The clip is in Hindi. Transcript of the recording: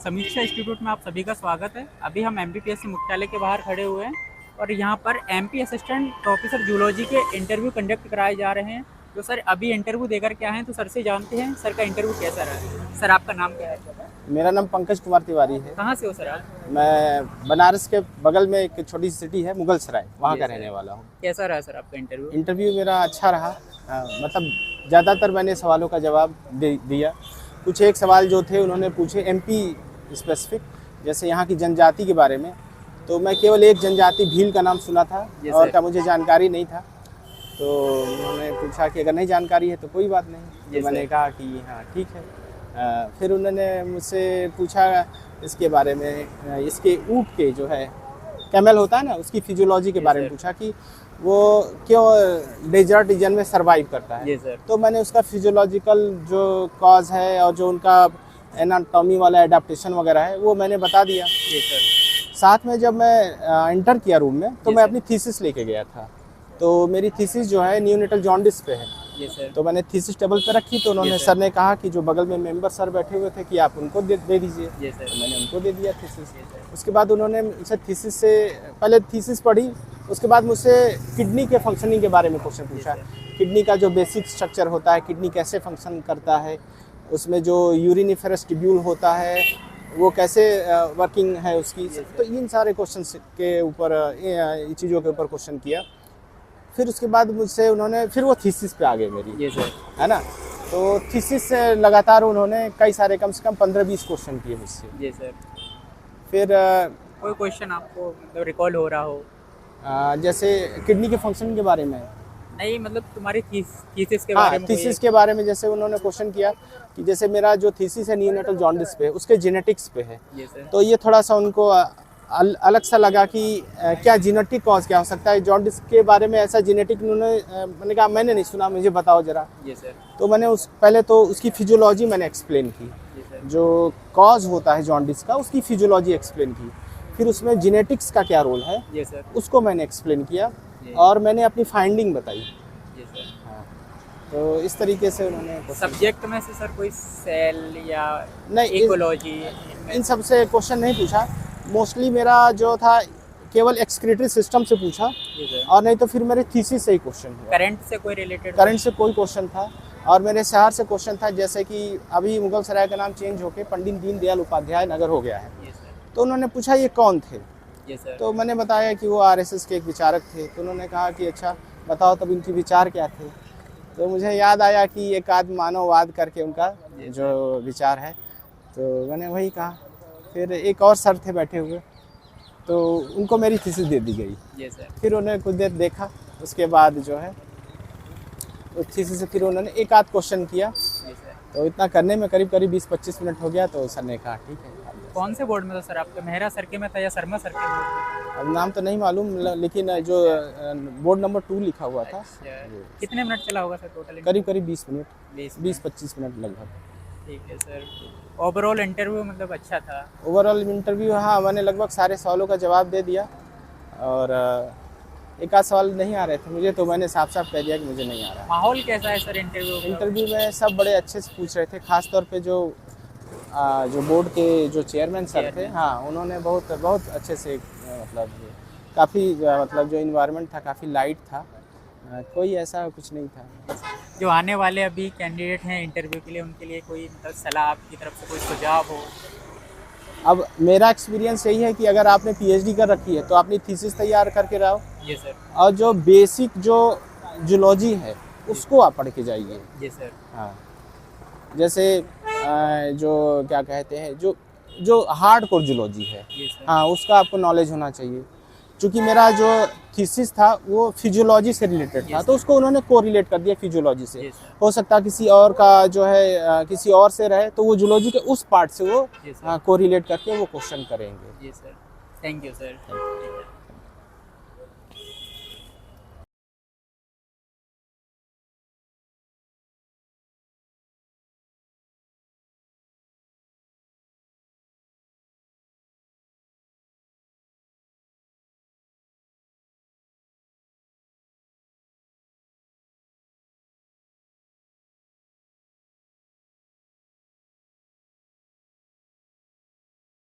समीक्षा इंस्टीट्यूट में आप सभी का स्वागत है। अभी हम एमपीपीएससी मुख्यालय के बाहर खड़े हुए हैं और यहाँ पर एमपी असिस्टेंट प्रोफेसर जूलॉजी के इंटरव्यू कंडक्ट कराए जा रहे हैं। तो सर अभी इंटरव्यू देकर के आए हैं, तो सर से जानते हैं सर का इंटरव्यू कैसा रहा है। सर आपका नाम क्या है? मेरा नाम पंकज कुमार तिवारी है। कहाँ से हो सर आप? मैं बनारस के बगल में एक छोटी सी सिटी है मुगल सराय, वहाँ का रहने वाला हूँ। कैसा रहा सर आपका इंटरव्यू? इंटरव्यू मेरा अच्छा रहा। मतलब ज़्यादातर मैंने सवालों का जवाब दिया। कुछ एक सवाल जो थे उन्होंने पूछे एमपी स्पेसिफिक, जैसे यहाँ की जनजाति के बारे में। तो मैं केवल एक जनजाति भील का नाम सुना था और का मुझे जानकारी नहीं था। तो उन्होंने पूछा कि अगर नहीं जानकारी है तो कोई बात नहीं। तो मैंने कहा कि हाँ ठीक है। फिर उन्होंने मुझसे पूछा इसके बारे में, इसके ऊँट के जो है कैमल होता है ना, उसकी फिजियोलॉजी के बारे में पूछा कि वो क्यों डेजर्ट रीजन में सरवाइव करता है। तो मैंने उसका फिजियोलॉजिकल जो कॉज है और जो उनका एनाटॉमी वाला एडाप्टेशन वगैरह है वो मैंने बता दिया। साथ में जब मैं इंटर किया रूम में तो मैं अपनी थीसिस लेके गया था। तो मेरी थीसिस जो है न्यूनेटल जॉन्डिस पे है। तो मैंने थीसिस टेबल पे रखी, तो उन्होंने सर ने कहा कि जो बगल में मेंबर सर बैठे हुए थे कि आप उनको दे दीजिए। तो मैंने उनको दे दिया थीसिस। उसके बाद उन्होंने मुझसे थीसिस से पहले थीसिस पढ़ी, उसके बाद मुझसे किडनी के फंक्शनिंग के बारे में क्वेश्चन पूछा। किडनी का जो बेसिक स्ट्रक्चर होता है, किडनी कैसे फंक्शन करता है, उसमें जो यूरिनिफेरस ट्यूब्यूल होता है वो कैसे वर्किंग है उसकी। तो इन सारे क्वेश्चन के ऊपर, चीज़ों के ऊपर क्वेश्चन किया। फिर उसके बाद मुझसे उन्होंने फिर वो थीसिस पे आ गए मेरी, है ना। तो थीसिस से लगातार उन्होंने कई सारे कम से कम 15-20 क्वेश्चन किए मुझसे। फिर कोई क्वेश्चन आपको मतलब रिकॉल हो रहा हो? जैसे किडनी के फंक्शन के बारे में नहीं, मतलब तुम्हारी थीसिस के बारे में। थीसिस के बारे में जैसे उन्होंने क्वेश्चन किया कि जैसे मेरा जो थीसिस है न्यूनेटल जॉन्डिस पे, उसके जेनेटिक्स पे है। तो ये थोड़ा सा उनको अलग सा लगा कि क्या जेनेटिक कॉज क्या हो सकता है जॉन्डिस के बारे में। ऐसा जेनेटिक मैंने कहा मैंने नहीं सुना, मुझे बताओ जरा। तो मैंने पहले तो उसकी फिजियोलॉजी मैंने एक्सप्लेन की, जो कॉज होता है जॉन्डिस का उसकी फिजियोलॉजी एक्सप्लेन की। फिर उसमें जेनेटिक्स का क्या रोल है उसको मैंने एक्सप्लेन किया और मैंने अपनी फाइंडिंग बताई। हाँ, तो इस तरीके से उन्होंने सब्जेक्ट में से सर कोई सेल या नहीं, इकोलॉजी इन सब से क्वेश्चन नहीं पूछा। मोस्टली मेरा जो था केवल एक्सक्रीटरी सिस्टम से पूछा और नहीं तो फिर मेरे थीसिस से ही क्वेश्चन हुआ। करंट से कोई रिलेटेड? करंट से कोई क्वेश्चन था और मेरे शहर से क्वेश्चन था, जैसे कि अभी मुगल सराय का नाम चेंज होके पंडित दीनदयाल उपाध्याय नगर हो गया है। तो उन्होंने पूछा ये कौन थे। तो मैंने बताया कि वो आरएसएस के एक विचारक थे। तो उन्होंने कहा कि अच्छा बताओ तब इनकी विचार क्या थे। तो मुझे याद आया कि एक आध मानववाद करके उनका जो विचार है, तो मैंने वही कहा। फिर एक और सर थे बैठे हुए, तो उनको मेरी थीसिस दे दी गई। फिर उन्होंने कुछ देर देखा, उसके बाद जो है उस थीसिस से फिर उन्होंने एक आध क्वेश्चन किया। तो इतना करने में करीब 20-25 मिनट हो गया। तो सर ने कहा ठीक है। कौन से बोर्ड में था सर आपका? मेहरा सर के में था या शर्मा सर के में? अब नाम तो नहीं मालूम, लेकिन जो बोर्ड नंबर 2 लिखा हुआ था। कितने मिनट चला होगा सर टोटल? करीब 20 मिनट, 20-25 मिनट लगभग। ठीक है सर। ओवरऑल इंटरव्यू मतलब अच्छा था? ओवरऑल इंटरव्यू, हाँ, मैंने लगभग सारे सवालों का जवाब दे दिया और एक आध सवाल नहीं आ रहे थे मुझे, तो मैंने साफ साफ कह दिया कि मुझे नहीं आ रहा। माहौल कैसा है सर इंटरव्यू? इंटरव्यू में सब बड़े अच्छे से पूछ रहे थे, खासतौर पे जो बोर्ड के जो चेयरमैन सर थे, हाँ, उन्होंने बहुत अच्छे से मतलब काफ़ी मतलब जो इन्वायरमेंट था काफ़ी लाइट था, कोई ऐसा कुछ नहीं था। जो आने वाले अभी कैंडिडेट हैं इंटरव्यू के लिए, उनके लिए कोई मतलब सलाह आपकी तरफ से, कोई सुझाव हो? अब मेरा एक्सपीरियंस यही है कि अगर आपने पीएचडी कर रखी है तो अपनी थीसिस तैयार करके रहो। सर। और जो बेसिक जो जूलॉजी है उसको आप पढ़ के जाइए। सर। हाँ, जैसे जो क्या कहते हैं जो हार्ड कोर जूलॉजी है, हाँ, उसका आपको नॉलेज होना चाहिए। क्योंकि मेरा जो थीसिस था वो फिजियोलॉजी से रिलेटेड था, तो उसको उन्होंने कोरिलेट कर दिया फिजियोलॉजी से। हो सकता है किसी और का जो है किसी और से रहे, तो वो जूलॉजी के उस पार्ट से वो कोरिलेट करके वो क्वेश्चन करेंगे। Sir, thank you sir.